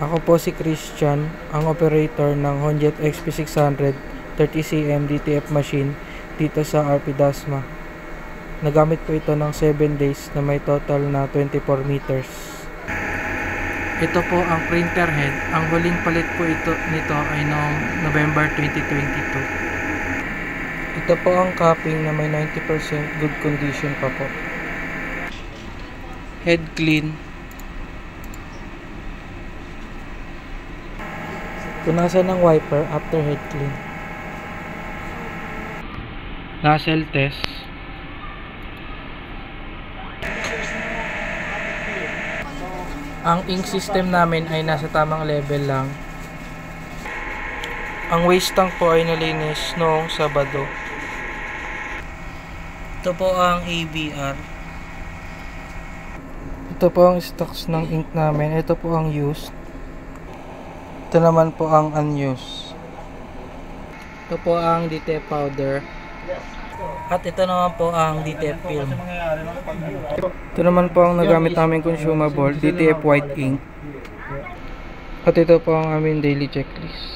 Ako po si Christian, ang operator ng Honjet XP600 30cm DTF machine dito sa RP Dasma. Nagamit po ito ng 7 days na may total na 24 meters. Ito po ang printer head. Ang huling palit po nito ay noong November 2022. Ito po ang capping na may 90% good condition pa po. Head clean. Punasan ng wiper after head clean. Nozzle test. Ang ink system namin ay nasa tamang level lang. Ang waste tank po ay nalinis noong Sabado. Ito po ang ABR. Ito po ang stocks ng ink namin. Ito po ang used. Ito naman po ang unused. Ito po ang DTF powder. At ito naman po ang DTF film. Ito naman po ang nagamit namin consumable, DTF white ink. At ito po ang aming daily checklist.